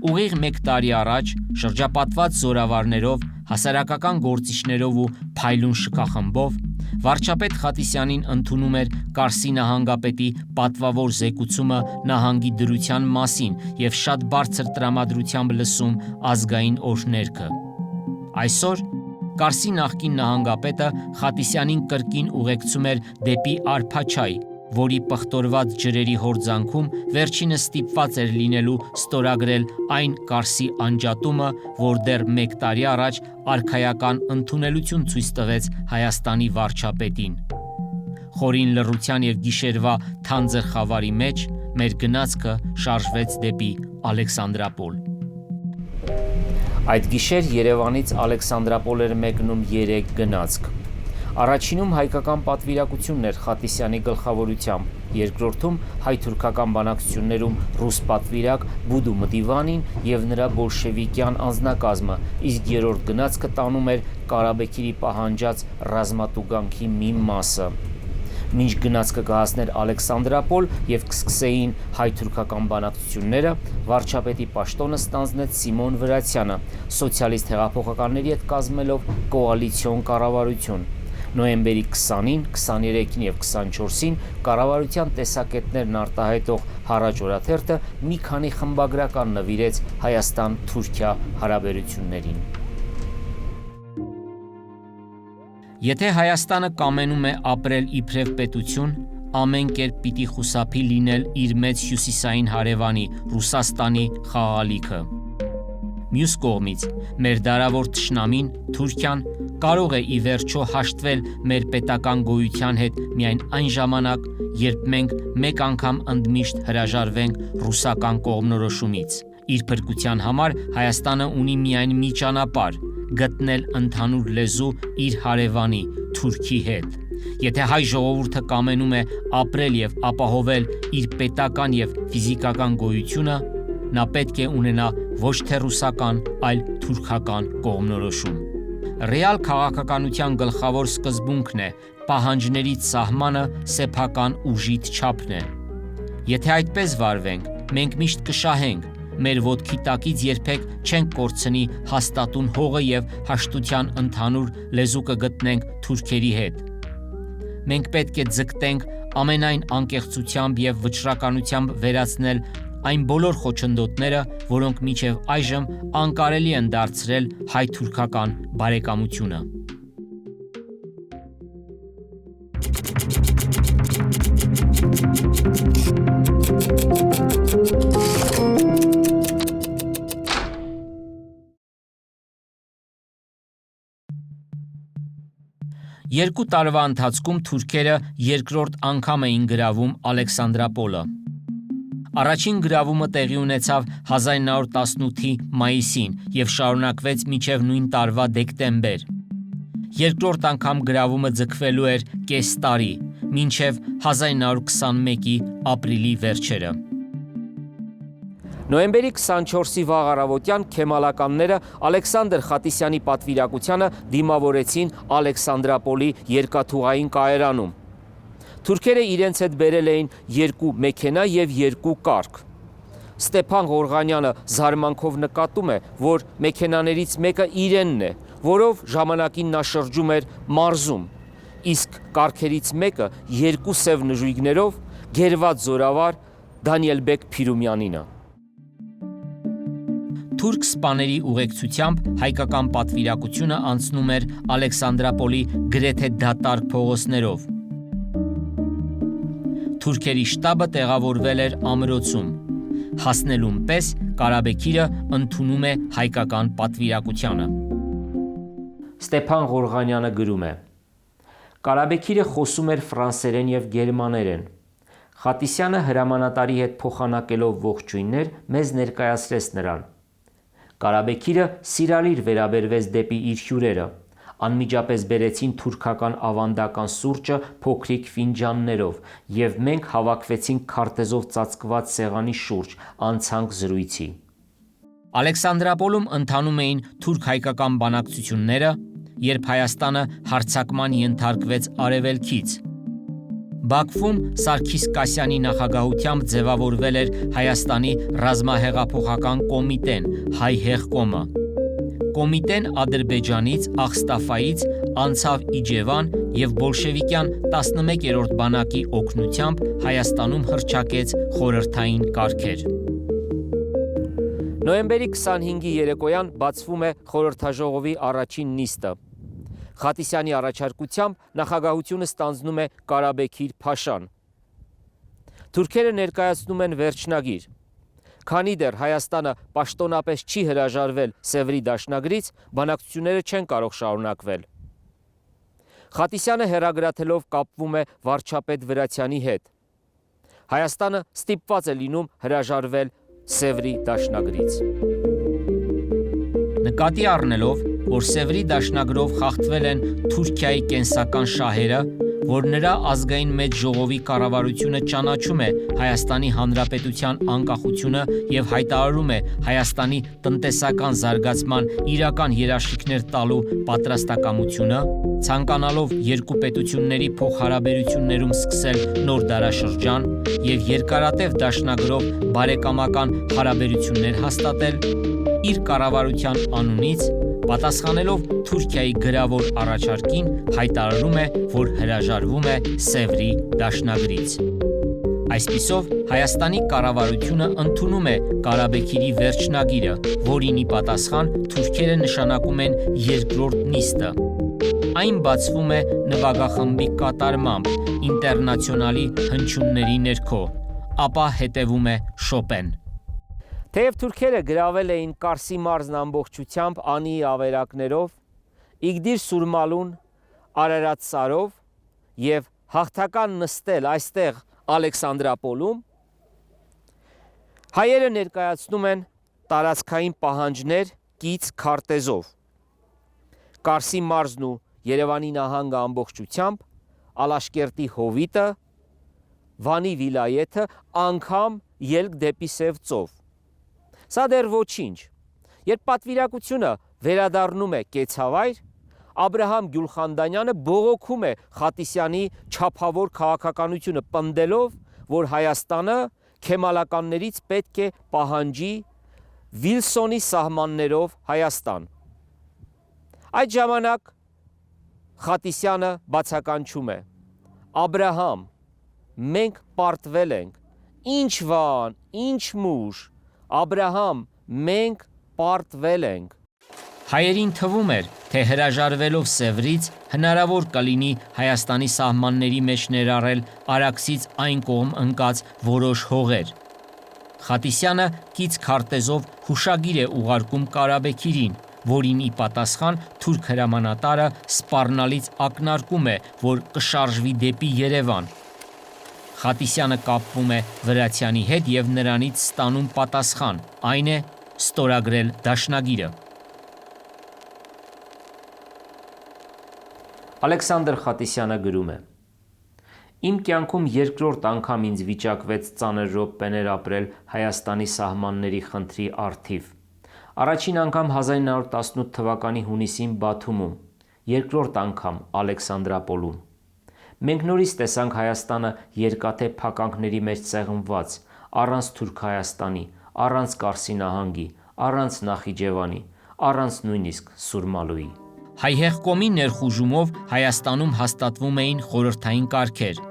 Ուղիղ 1 տարի առաջ շրջապատված զորավարներով, հասարակական գործիչներով ու փայլուն շքախմբով վարչապետ Խատիսյանին ընդունում էր Կարսի նահանգապետի պատվավոր զեկուցումը նահանգի դրության մասին և շատ բարձր տրամադրությամբ լսում ազգային օրհներգը։ Այսօր Կարսի նախկին նահանգապետը Խատիսյանին կրկին ուղեկցում էր դեպի Արփաչայ, որի պղտորված ջրերի հորձանքում վերջինս ստիպված էր լինելու ստորագրել այն Կարսի անջատումը, որ դեռ 1 տարի առաջ արքայական ընդունելություն ցույց տվեց Հայաստանի վարչապետին։ Խորին լռության և գիշերվա թանձր խավարի մեջ մեր գնացքը շարժվեց դեպի Ալեքսանդրապոլ։ Այդ գիշեր Երևանից Ալեքսանդրապոլ էր մեկնում 3 գնացք։ Առաջինում հայկական պատվիրակությունն էր Խատիսյանի գլխավորությամբ, երկրորդում հայ-թուրքական բանակցություններում ռուս պատվիրակ Բուդու Մդիվանին եւ նրա բոլշևիկյան անձնակազմը, իսկ երրորդ գնացքը տանում էր Կարաբեկիրի պահանջած ռազմատուգանքի մի մասը։ Մինչ գնացքը կհասներ Ալեքսանդրապոլ եւ կսկսեին հայ-թուրքական բանակցությունները, վարչապետի պաշտոնը ստանձնեց Սիմոն Վրացյանը, սոցիալիստ հեղափոխականների հետ կազմելով կոալիցիոն կառավարություն։ Նոյեմբերի 20-ին, 23-ին եւ 24-ին կառավարության տեսակետներն արտահայտող Հարաճ օրաթերթը մի քանի խմբագրական նվիրեց Հայաստան-Թուրքիա հարաբերություններին։ Եթե Հայաստանը կամենում է ապրել իբրև պետություն, ամեն կերպ պիտի խուսափի լինել իր մեծ հյուսիսային հարևանի Ռուսաստանի խաղալիքը։ Մյուս կողմից, մեր դարավոր թշնամին Թուրքիան կարող է ի վերջո հաշտվել մեր պետական գոյության հետ միայն այն ժամանակ, երբ մենք մեկ անգամ ընդմիշտ հրաժարվենք ռուսական կողմնորոշումից։ Իր փրկության համար Հայաստանը ունի միայն մի ճանապարհ՝ գտնել ընդհանուր լեզու իր հարևանի Թուրքի հետ։ Եթե հայ ժողովուրդը կամենում է ապրել եւ ապահովել իր պետական եւ ֆիզիկական գոյությունը, նա պետք է ունենա ոչ թե ռուսական, այլ թուրքական կողմնորոշում։ Ռեալ քաղաքականության գլխավոր սկզբունքն է պահանջներից սահմանը սեփական ուժի չափն է։ Եթե այդպես վարվենք, մենք միշտ կշահենք, մեր ոտքի տակից երբեք չենք կորցնի հաստատուն հողը եւ հաշտության ընդհանուր լեզու կգտնենք թուրքերի հետ։ Մենք պետք է ձգտենք ամենայն անկեղծությամբ եւ վճռականությամբ վերացնել այն բոլոր խոչընդոտները, որոնք մինչև այժմ անկարելի են դարձրել հայ-թուրքական բարեկամությունը։ Երկու տարվա ընթացքում թուրքերը երկրորդ անգամ էին գրավում Ալեքսանդրապոլը։ Առաջին գրավումը տեղի ունեցավ 1918-ի մայիսին եւ շարունակվեց մինչեւ նույն տարվա դեկտեմբեր։ Երկրորդ անգամ գրավումը ձգվելու էր կես տարի, մինչեւ 1921-ի ապրիլի վերջերը։ Նոյեմբերի 24-ի վաղ առավոտյան քեմալականները Ալեքսանդր Խատիսյանի պատվիրակությանը դիմավորեցին Ալեքսանդրապոլի երկաթուղային կայարանում։ Թուրքերը իրենց հետ բերել էին 2 մեքենա եւ 2 կառք։ Ստեփան Ղորղանյանը զարմանքով նկատում է, որ մեքենաներից մեկը իրենն է, որով ժամանակին նա շրջում էր մարզում, իսկ կառքերից մեկը 2 սև նժույգներով գերված զորավար Դանիելբեկ Փիրումյանինը։ Թուրք սպաների ուղեկցությամբ հայկական պատվիրակությունը անցնում էր Ալեքսանդրապոլի գրեթե դատարկ փողոցներով։ Թուրքերի շտաբը տեղավորվել էր ամրոցում։ Հասնելուն պես Կարաբեկիրը ընդունում է հայկական պատվիրակությանը։ Ստեփան Ղորղանյանը գրում է. Կարաբեկիրը խոսում էր ֆրանսերեն եւ գերմաներեն։ Խատիսյանը հրամանատարի հետ փոխանակելով ողջույններ մեզ ներկայացրեց նրան։ Կարաբեկիրը սիրալիր վերաբերվեց դեպի իր հյուրերը։ Անմիջապես բերեցին թուրքական ավանդական սուրճը փոքրիկ ֆինջաններով, եւ մենք հավաքվեցինք քարտեզով ծածկված սեղանի շուրջ, անցանք զրույցի։ Ալեքսանդրապոլում ընթանում էին թուրք-հայկական բանակցությունները, երբ Հայաստանը հարձակման ենթարկվեց արևելքից։ Բաքվում Սարգիս Կասյանի նախագահությամբ ձևավորվել էր Հայաստանի ռազմահեղափոխական կոմիտեն Հայ հեղկոմը։ Կոմիտեն Ադրբեջանից, Աղստաֆայից անցավ Իջևան եւ բոլշևիկյան 11-րդ բանակի օգնությամբ Հայաստանում հռչակեց խորհրդային կարգեր։ Նոյեմբերի 25-ի երեկոյան բացվում է խորհրդաժողովի առաջին նիստը։ Խատիսյանի առաջարկությամբ նախագահությունը ստանձնում է Կարաբեկիր Փաշան։ Թուրքերը ներկայացնում են վերջնագիր։ Քանի դեռ Հայաստանը պաշտոնապես չի հրաժարվել Սևրի դաշնագրից, բանակցությունները չեն կարող շարունակվել։ Խատիսյանը հեռագրաթելով կապվում է վարչապետ Վրացյանի հետ։ Հայաստանը ստիպված է լինում հրաժարվել Սևրի դաշնագրից։ Նկատի առնելով, որ Սևրի դաշնագրով խախտվել են Թուրքիայի կենսական շահերը, որ նրա ազգային մեծ ժողովի կառավարությունը ճանաչում է Հայաստանի Հանրապետության անկախությունը եւ հայտարարում է Հայաստանի տնտեսական զարգացման իրական երաշխիքներ տալու պատրաստակամությունը, ցանկանալով երկու պետությունների փոխհարաբերություններում սկսել նոր դարաշրջան եւ երկարատև դաշնագրով բարեկամական հարաբերություններ հաստատել, իր կառավարության անունից պատասխանելով Թուրքիայի գրավոր առաջարկին, հայտարարում է, որ հրաժարվում է Սևրի դաշնագրից։ Այսպիսով, Հայաստանի կառավարությունը ընդունում է Ղարաբաղի վերջնագիրը, որին ի պատասխան թուրքերը նշանակում են երկրորդ նիստը։ Այն բացվում է նվագախմբի կատարմամբ ինտերնացիոնալի հնչյունների ներքո, ապա հետևում է Շոպեն։ Թեև թուրքերը գրավել էին Կարսի մարզն ամբողջությամբ անիի ավերակներով, Իգդիր Սուրմալուն Արարատ Սարով եւ հաղթական նստել այստեղ Ալեքսանդրապոլում, հայերը ներկայացնում են տարածքային պահանջներ կից քարտեզով։ Կարսի մարզն ու Երևանի նահանգը ամբողջությամբ, Ալաշկերտի հովիտը, Վանի վիլայեթը, անգամ ելք դեպի Սև ծով։ Սա դեռ ոչինչ։ Երբ պատվիրակությունը վերադառնում է կեցավայր, Աբրահամ Գյուլխանդանյանը բողոքում է Խատիսյանի չափավոր քաղաքականությունը պնդելով, որ Հայաստանը քեմալականներից պետք է պահանջի Վիլսոնի սահմաններով Հայաստան։ Այդ ժամանակ Խատիսյանը բացականչում է. Աբրահամ, մենք պարտվել ենք, ինչ վան, ինչ մուշ, Աբրահամ, մենք պարտվել ենք։ Հայերին թվում էր, թե հրաժարվելով Սևրից հնարավոր կլինի Հայաստանի սահմանների մեջ ներառել Արաքսից այն կողմ ընկած որոշ հողեր։ Խատիսյանը կից քարտեզով հուշագիր է ուղարկում Ղարաբաղին, որին ի պատասխան թուրք հրամանատարը սպառնալից ակնարկում է, որ կշարժվի դեպի Երևան։ Խատիսյանը կապվում է Վրացյանի հետ եւ նրանից ստանում պատասխան, այն է ստորագրել դաշնագիրը։ Ալեքսանդր Խատիսյանը գրում է. Իմ կյանքում երկրորդ անգամ ինձ վիճակվեց ծանր րոպեներ ապրել Հայաստանի սահմանների խնդրի առթիվ։ Առաջին անգամ 1918 թվականի հունիսին Բաթումում, երկրորդ անգամ Ալեքսանդրապոլում։ Մենք նորից տեսանք Հայաստանը երկաթե փականքների մեջ ծեղմված, առանց Թուրք Հայաստանի, առանց Կարսի նահանգի, առանց Նախիջևանի, առանց նույնիսկ Սուրմալուի։ Հայհեղկոմի ներխուժումով Հայաստանում հաստատվում էին խորհրդային կարգեր։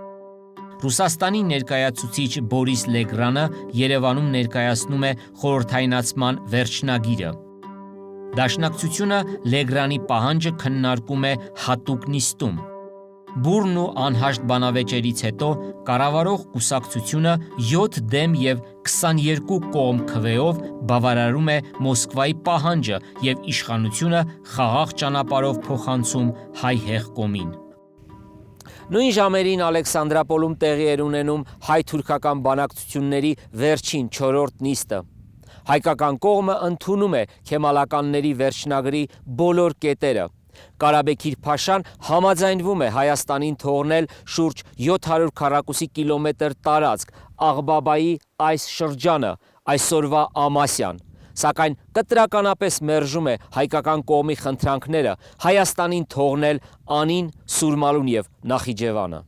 Ռուսաստանի ներկայացուցիչ Բորիս Լեգրանը Երևանում ներկայացնում է խորհրդայնացման վերջնագիրը։ Դաշնակցությունը Լեգրանի պահանջը քննարկում է հատուկ նիստում։ Բուրն ու անհաշտ բանավեճերից հետո կառավարող կուսակցությունը 7 դեմ եւ 22 կողմ քվեով բավարարում է Մոսկվայի պահանջը եւ իշխանությունը խաղաղ ճանապարհով փոխանցում հայ հեղկոմին։ Նույն ժամերին Ալեքսանդրապոլում տեղի էր ունենում հայ-թուրքական բանակցությունների վերջին 4-րդ նիստը։ Հայկական կողմը ընդունում է քեմալականների վերջնագրի բոլոր կետերը։ Ղարաբաղի Փաշան համաձայնվում է Հայաստանին թողնել շուրջ 700 քառակուսի կիլոմետր տարածք Աղբաբայի այս շրջանը, այսօրվա Ամասյան, սակայն կտրականապես մերժում է հայկական կողմի խնդրանքները Հայաստանին թողնել Անին, Սուրմալուն եւ Նախիջևանը։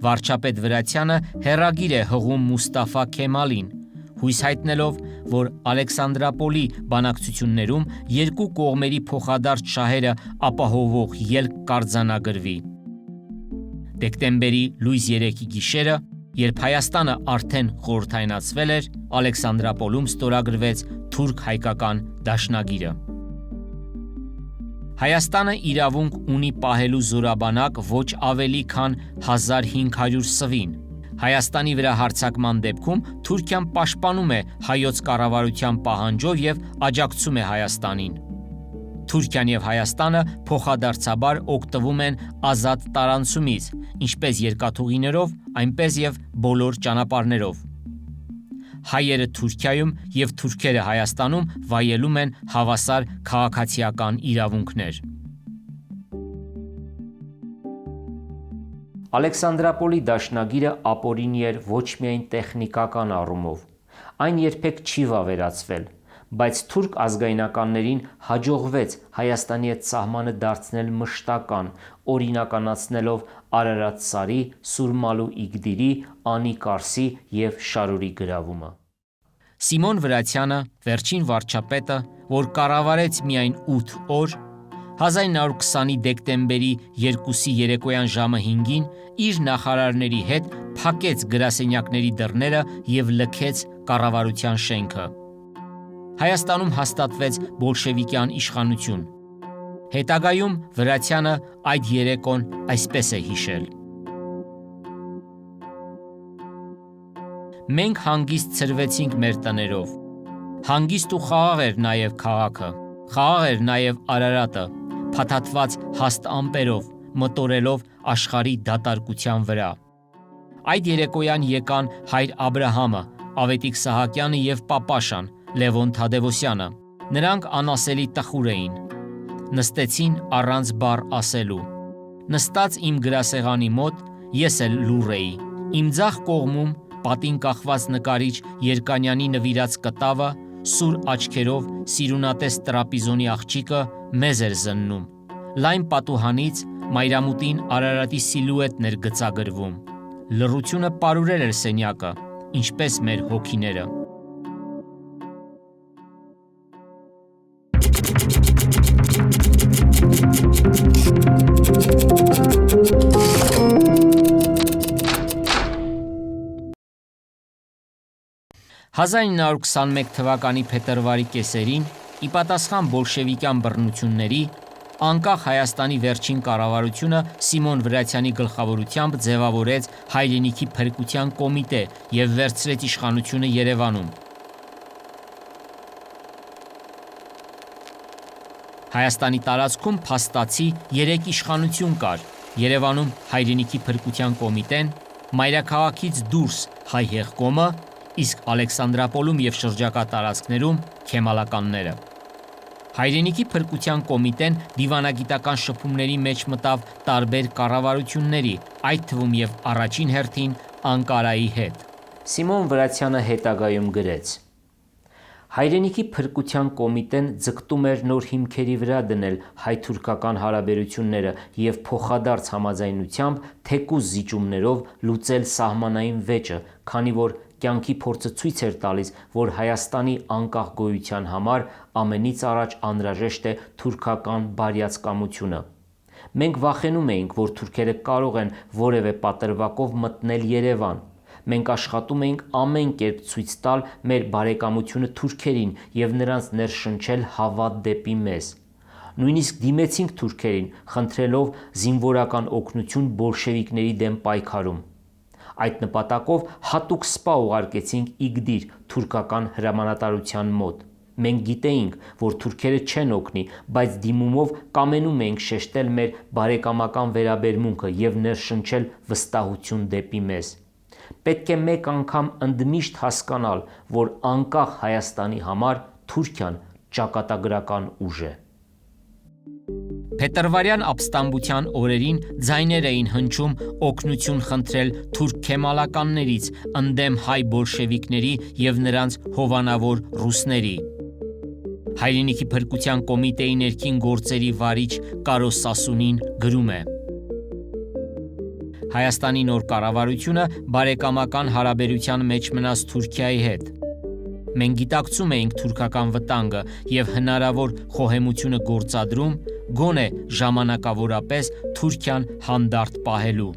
Վարչապետ Վրացյանը հեռագիր է հղում Մուստաֆա Քեմալին, հույս հայտնելով, որ Ալեքսանդրապոլի բանակցություններում երկու կողմերի փոխադարձ շահերը ապահովող ելք կարձանագրվի։ Դեկտեմբերի լույս 3-ի գիշերը, երբ Հայաստանը արդեն խորհրդայնացվել էր, Ալեքսանդրապոլում ստորագրվեց թուրք-հայկական դաշնագիրը։ Հայաստանը իրավունք ունի պահելու զորաբանակ ոչ ավելի քան 1500 սվին։ Հայաստանի վրա հարձակման դեպքում Թուրքիան պաշտպանում է հայոց կառավարության պահանջով եւ աջակցում է Հայաստանին։ Թուրքիան եւ Հայաստանը փոխադարձաբար օգտվում են ազատ տարանցումից, ինչպես երկաթուղիներով, այնպես եւ բոլոր ճանապարհներով։ հայերը Թուրքիայում եւ թուրքերը Հայաստանում վայելում են հավասար քաղաքացիական իրավունքներ։ Ալեքսանդրապոլի դաշնագիրը ապօրինի էր ոչ միայն տեխնիկական առումով, այն երբեք չի վավերացվել, բայց թուրք ազգայնականներին հաջողվեց Հայաստանի հետ սահմանը դարձնել մշտական, օրինականացնելով Արարատ սարի, Սուրմալու Իգդիրի, Անի Կարսի եւ Շարուրի գրավումը։ Սիմոն Վրացյանը, վերջին վարչապետը, որ կառավարեց միայն 8 օր, 1920-ի դեկտեմբերի 2-ի երեկոյան ժամը 5-ին իր նախարարների հետ փակեց գրասենյակների դռները եւ լքեց կառավարության շենքը։ Հայաստանում հաստատվեց բոլշևիկյան իշխանություն։ Հետագայում Վրացյանը այդ երեկոն այսպես է հիշել. Մենք հանգիստ ցրվեցինք մեր տներով։ Հանգիստ ու խաղաղ էր նաև քաղաքը, խաղաղ էր նաև Արարատը, փաթաթված հաստ ամպերով, մտորելով աշխարհի դատարկության վրա։ Այդ երեկոյան եկան հայր Աբրահամը, Ավետիք Սահակյանը եւ Պապաշան, Լևոն Թադևոսյանը։ Նրանք անասելի տխուր էին։ Նստեցին առանց բառ ասելու։ Նստած իմ գրասեղանի մոտ ես էլ լուռ էի։ Իմ ձախ կողմում պատին կախված նկարիչ Երկանյանի նվիրած կտավը սուր աչքերով սիրունատես տրապիզոնի աղջիկը մեզ էր զննում։ Լայն պատուհանից մայրամուտին Արարատի սիլուետն էր գծագրվում։ Լռությունը պարուրել էր սենյակը, ինչպես մեր հոգիները։ «1921 թվականի փետրվարի կեսերին, ի պատասխան բոլշևիկյան բռնությունների, անկախ Հայաստանի վերջին կառավարությունը Սիմոն Վրացյանի գլխավորությամբ ձևավորեց հայրենիքի փրկության կոմիտե եւ վերցրեց իշխանությունը Երևանում։ Հայաստանի տարածքում փաստացի 3 իշխանություն կար՝ Երևանում հայրենիքի փրկության կոմիտեն, մայրաքաղաքից դուրս հայ հեղկոմը, իսկ Ալեքսանդրապոլում եւ շրջակա տարածքներում քեմալականները։ Հայրենիքի փրկության կոմիտեն դիվանագիտական շփումների մեջ մտավ տարբեր կառավարությունների, այդ թվում եւ առաջին հերթին Անկարայի հետ։ Սիմոն Վրացյանը հետագայում գրեց. Հայրենիքի փրկության կոմիտեն ձգտում էր նոր հիմքերի վրա դնել հայ-թուրքական հարաբերությունները եւ փոխադարձ համաձայնությամբ թեկուզ զիջումներով լուծել սահմանային վեճը, քանի որ կյանքի փորձը ցույց էր տալիս, որ Հայաստանի անկախ գոյության համար ամենից առաջ անհրաժեշտ է թուրքական բարյացկամությունը։ Մենք վախենում էինք, որ թուրքերը կարող են որևէ պատրվակով մտնել Երևան։ Մենք աշխատում էինք ամեն կերպ ցույց տալ մեր բարեկամությունը թուրքերին եւ նրանց ներշնչել հավատ դեպի մեզ։ Նույնիսկ դիմեցինք թուրքերին, խնդրելով զինվորական օգնություն բոլշևիկների դեմ պայքարում։ Այդ նպատակով հատուկ սպա ուղարկեցինք Իգդիր թուրքական հրամանատարության մոտ։ Մենք գիտեինք, որ թուրքերը չեն օգնի, բայց դիմումով կամենում էինք շեշտել մեր բարեկամական վերաբերմունքը եւ ներշնչել վստահություն դեպի մեզ։ Պետք է մեկ անգամ ընդմիշտ հասկանալ, որ անկախ Հայաստանի համար Թուրքիան ճակատագրական ուժ է։ Փետրվարյան ապստամբության օրերին ձայներ էին հնչում օգնություն խնդրել թուրք քեմալականներից ընդդեմ հայ բոլշևիկների եւ նրանց հովանավոր ռուսների։ Հայրենիքի փրկության կոմիտեի ներքին գործերի վարիչ Կարո Սասունին գրում է. Հայաստանի նոր կառավարությունը բարեկամական հարաբերության մեջ մնաց Թուրքիայի հետ։ Մենք գիտակցում էինք թուրքական վտանգը եւ հնարավոր խոհեմությունը գործադրում, գոնե ժամանակավորապես Թուրքիան հանդարտ պահելու։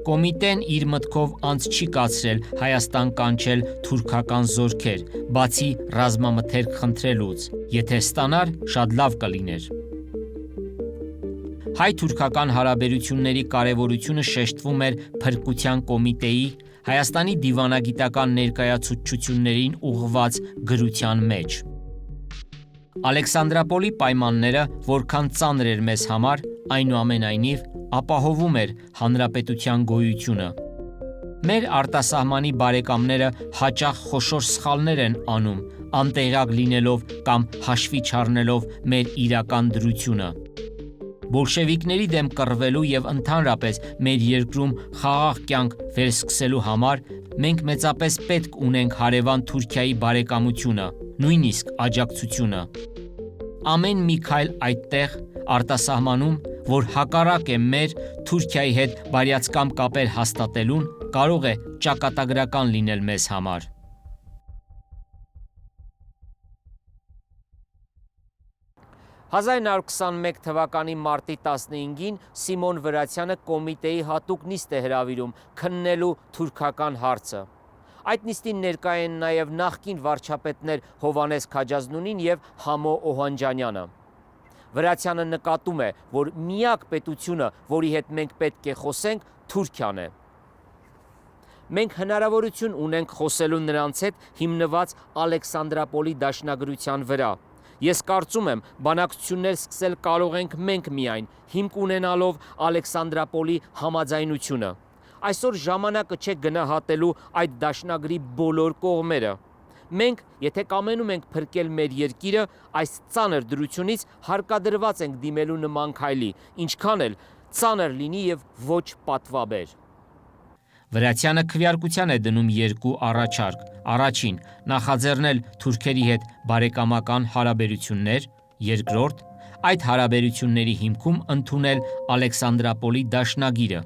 Կոմիտեն իր մտքով անց չի կացրել Հայաստան կանչել թուրքական զորքեր, բացի ռազմամթերք խնդրելուց, եթե ստանար, շատ լավ կլիներ։ Հայ-թուրքական հարաբերությունների կարևորությունը շեշտվում էր փրկության կոմիտեի Հայաստանի դիվանագիտական ներկայացուցչություններին ուղղված գրության մեջ։ Ալեքսանդրապոլի պայմանները, որքան ծանր էր մեզ համար, այնուամենայնիվ ապահովում էր հանրապետության գոյությունը։ Մեր արտասահմանի բարեկամները հաճախ խոշոր սխալներ են անում, անտեղյակ լինելով կամ հաշվի չառնելով մեր իրական դրությունը։ Բոլշևիկների դեմ կռվելու եւ ընդհանրապես մեր երկրում խաղաղ կյանք վերսկսելու համար մենք մեծապես պետք ունենք հարևան Թուրքիայի բարեկամությունը, նույնիսկ աջակցությունը։ Ամեն մի քայլ այդտեղ արտասահմանում, որ հակառակ է մեր Թուրքիայի հետ բարյացակամ կապեր հաստատելուն, կարող է ճակատագրական լինել մեզ համար։ «1921 թվականի մարտի 15-ին Սիմոն Վրացյանը կոմիտեի հատուկ նիստ է հրավիրում քննելու թուրքական հարցը։ Այդ նիստին ներկա են նաև նախկին վարչապետներ Հովհաննես Քաջազնունին և Համո Օհանջանյանը։ Վրացյանը նկատում է, որ միակ պետությունը, որի հետ մենք պետք է խոսենք, Թուրքիան է։ Մենք հնարավորություն ունենք խոսելու նրանց հետ հիմնված Ալեքսանդրապոլի դաշնագրության վրա։ Ես կարծում եմ, բանակցություններ սկսել կարող ենք մենք միայն, հիմք ունենալով Ալեքսանդրապոլի համաձայնությունը։ Այսօր ժամանակը չէ գնահատելու այդ դաշնագրի բոլոր կողմերը։ Մենք, եթե կամենում ենք փրկել մեր երկիրը, այս ծանր դրությունից հարկադրված ենք դիմելու նման քայլի, ինչքան էլ ծանր լինի եւ ոչ պատվաբեր։ Վրացյանը քվեարկության է դնում երկու առաջարկ։ Առաջին՝ նախաձեռնել թուրքերի հետ բարեկամական հարաբերություններ, երկրորդ՝ այդ հարաբերությունների հիմքում ընդունել Ալեքսանդրապոլի դաշնագիրը,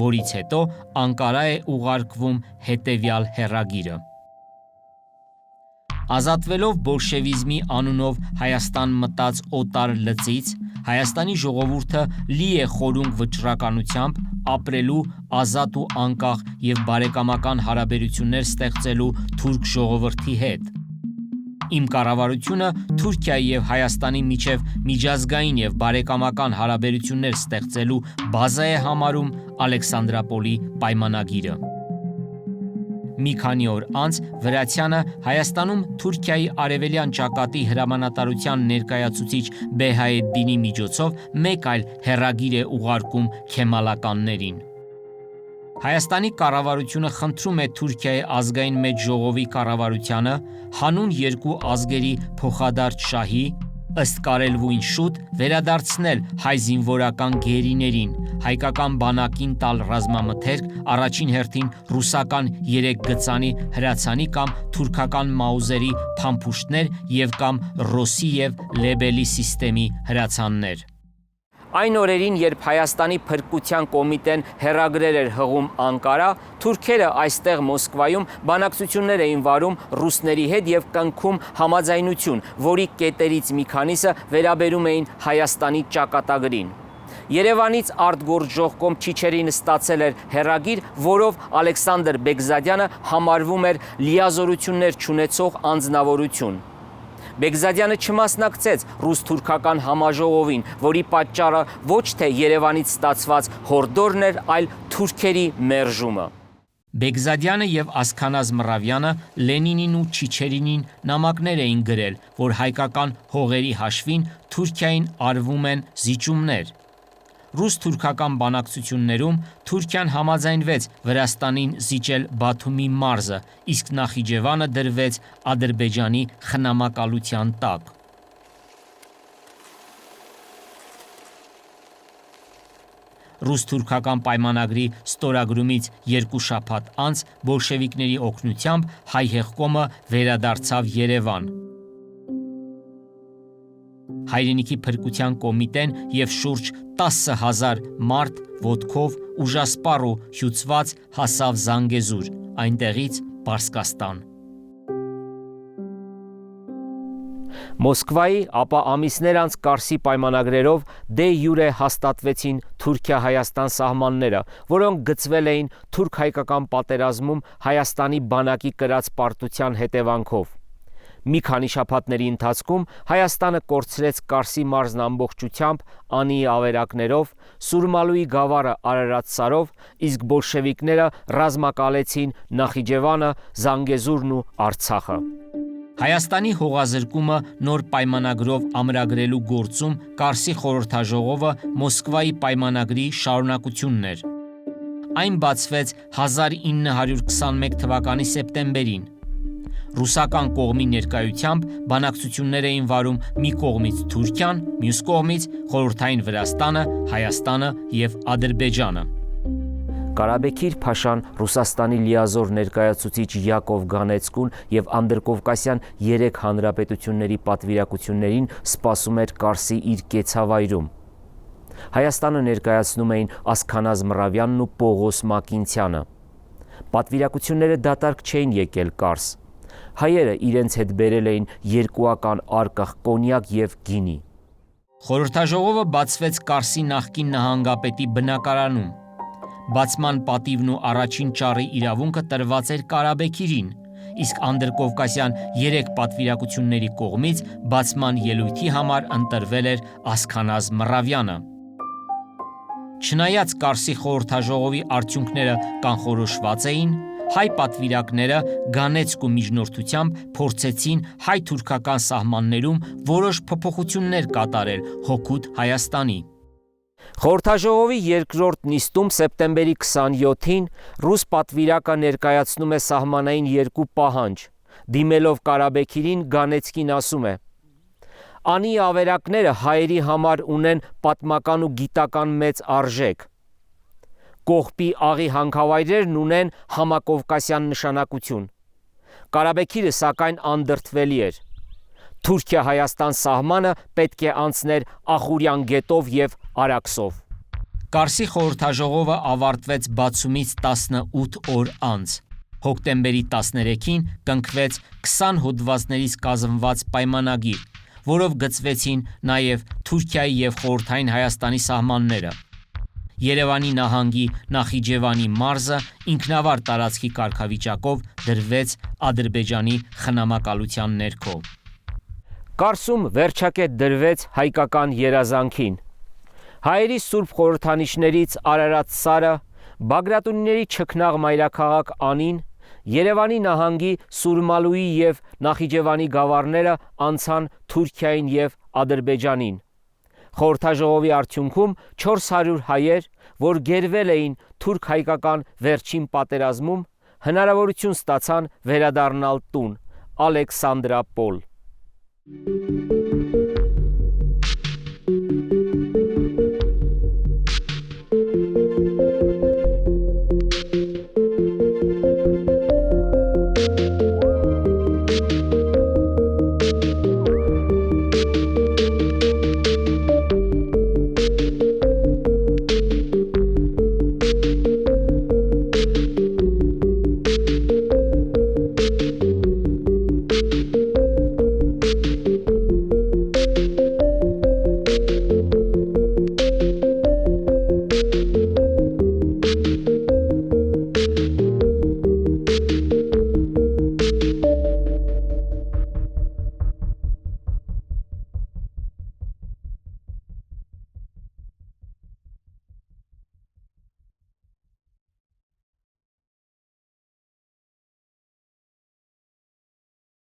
որից հետո Անկարա է ուղարկվում հետևյալ հեռագիրը. Ազատվելով բոլշևիզմի անունով Հայաստան մտած օտար լծից, Հայաստանի ժողովուրդը լի է խորունգ վճռականությամբ ապրելու ազատ ու անկախ եւ բարեկամական հարաբերություններ ստեղծելու թուրք ժողովրդի հետ։ Իմ կառավարությունը Թուրքիայի եւ Հայաստանի միջև միջազգային եւ բարեկամական հարաբերություններ ստեղծելու բազա է համարում Ալեքսանդրապոլի պայմանագիրը։ Մի քանի օր անց Վրացյանը Հայաստանում Թուրքիայի արևելյան ճակատի հրամանատարության ներկայացուցիչ Բեհայեդդինի միջոցով մեկ այլ հեռագիր է ուղարկում քեմալականներին։ Հայաստանի կառավարությունը խնդրում է Թուրքիայի ազգային մեծ ժողովի կառավարությանը հանուն երկու ազգերի փոխադարձ շահի ըստ կարելվույն շուտ վերադարձնել հայ զինվորական գերիներին, հայկական բանակին տալ ռազմամթերք, առաջին հերթին ռուսական 3 գծանի հրացանի կամ թուրքական մաուզերի փամփուշտներ եւ կամ Ռոսի եւ Լեբելի սիստեմի հրացաններ։ Այն օրերին, երբ Հայաստանի փրկության կոմիտեն հեռագրեր էր հղում Անկարա, թուրքերը այստեղ Մոսկվայում բանակցություններ էին վարում ռուսների հետ եւ կնքում համաձայնություն, որի կետերից մի քանիսը վերաբերում էին Հայաստանի ճակատագրին։ Երևանից արտգործողկոմ Չիչերին ստացել էր հեռագիր, որով Ալեքսանդր Բեգզադյանը համարվում էր լիազորություններ չունեցող անձնավորություն։ Բեգզադյանը չմասնակցեց ռուս-թուրքական համաժողովին, որի պատճառը ոչ թե Երևանից ստացված հորդորն էր, այլ թուրքերի մերժումը։ Բեգզադյանը եւ Ասքանազ Մռավյանը Լենինին ու Չիչերինին նամակներ էին գրել, որ հայկական հողերի հաշվին Թուրքիային արվում են զիջումներ։ Ռուս-թուրքական բանակցություններում Թուրքիան համաձայնվեց Վրաստանին զիջել Բաթումի մարզը, իսկ Նախիջևանը դրվեց Ադրբեջանի խնամակալության տակ։ Ռուս-թուրքական պայմանագրի ստորագրումից 2 շաբաթ անց բոլշևիկների օգնությամբ հայ հեղկոմը վերադարձավ Երևան։ Հայրենիքի փրկության կոմիտեն եւ շուրջ 10,000 մարդ ոտքով ուժասպառ ու հյուծված հասավ Զանգեզուր, այնտեղից Պարսկաստան։ Մոսկվայի, ապա ամիսներ անց Կարսի պայմանագրերով դե յուրե հաստատվեցին Թուրքիա-Հայաստան սահմանները, որոնք գծվել էին թուրք-հայկական պատերազմում Հայաստանի բանակի կրած պարտության հետևանքով։ Մի քանի շաբաթների ընթացքում Հայաստանը կորցրեց Կարսի մարզն ամբողջությամբ անի ավերակներով, Սուրմալուի գավառը Արարատ սարով, իսկ բոլշևիկները ռազմակալեցին Նախիջևանը, Զանգեզուրն ու Արցախը։ Հայաստանի հողազրկումը նոր պայմանագրով ամրագրելու գործում Կարսի խորհրդաժողովը Մոսկվայի պայմանագրի շարունակությունն էր։ այն բացվեց 1921 թվականի սեպտեմբերին։ Ռուսական կողմի ներկայությամբ բանակցություններ էին վարում մի կողմից Թուրքիան, մյուս կողմից Խորհրդային Վրաստանը, Հայաստանը և Ադրբեջանը։ Ղարաբեգիր Փաշան Ռուսաստանի լիազոր ներկայացուցիչ Յակով Գանեցկուն և Անդրկովկասյան 3 հանրապետությունների պատվիրակություններին սպասում էր Կարսի իր կեցավայրում։ Հայաստանը ներկայացնում էին Ասքանազ Մռավյանն ու Պողոս Մակինցյանը։ Պատվիրակությունները դատարկ չէին եկել Կարս։ Հայերը իրենց հետ բերել էին 2-ական արկղ կոնյակ և գինի։ Խորհրդաժողովը բացվեց Կարսի նախկին նահանգապետի բնակարանում։ Բացման պատիվն ու առաջին ճառի իրավունքը տրված էր Ղարաբեգիրին, իսկ Անդրկովկասյան 3 պատվիրակությունների կողմից բացման ելույթի համար ընտրվել էր Ասքանազ Մռավյանը։ Չնայած Կարսի խորհրդաժողովի արդյունքները կանխորոշված էին, հայ պատվիրակները Գանեցկու միջնորդությամբ փորձեցին հայ-թուրքական սահմաններում որոշ փոփոխություններ կատարել հօգուտ Հայաստանի։ Խորհրդաժողովի երկրորդ նիստում սեպտեմբերի 27-ին ռուս պատվիրակը ներկայացնում է սահմանային 2 պահանջ։ Դիմելով Ղարաբեգիրին Գանեցկին ասում է. «Անի ավերակները հայերի համար ունեն պատմական ու գիտական մեծ արժեք։ Կողբի աղի հանքավայրերն ունեն համակովկասյան նշանակություն։ Ղարաբեգիրը սակայն անդրդվելի էր։ Թուրքիա-Հայաստան սահմանը պետք է անցներ Ախուրյան գետով և Արաքսով»։ Կարսի խորհրդաժողովը ավարտվեց բացումից 18 օր անց։ Հոկտեմբերի 13-ին կնքվեց 20 հոդվածներից կազմված պայմանագիր, որով գծվեցին նաև Թուրքիայի և Խորհրդային Հայաստանի սահմանները։ Երևանի նահանգի Նախիջևանի մարզը ինքնավար տարածքի կարգավիճակով դրվեց Ադրբեջանի խնամակալության ներքո։ Կարսում վերջակետ դրվեց հայկական երազանքին։ Հայերի սուրբ խորհրդանիշներից Արարատ Սարը, Բագրատունիների չքնաղ մայրաքաղաք Անին, Երևանի նահանգի Սուրմալուի և Նախիջևանի գավառները անցան Թուրքիային և Ադրբեջանին։ Խորհրդաժողովի արդյունքում 400 հայեր, որ գերվել էին թուրք-հայկական վերջին պատերազմում, հնարավորություն ստացան վերադառնալ տուն՝ Ալեքսանդրապոլ։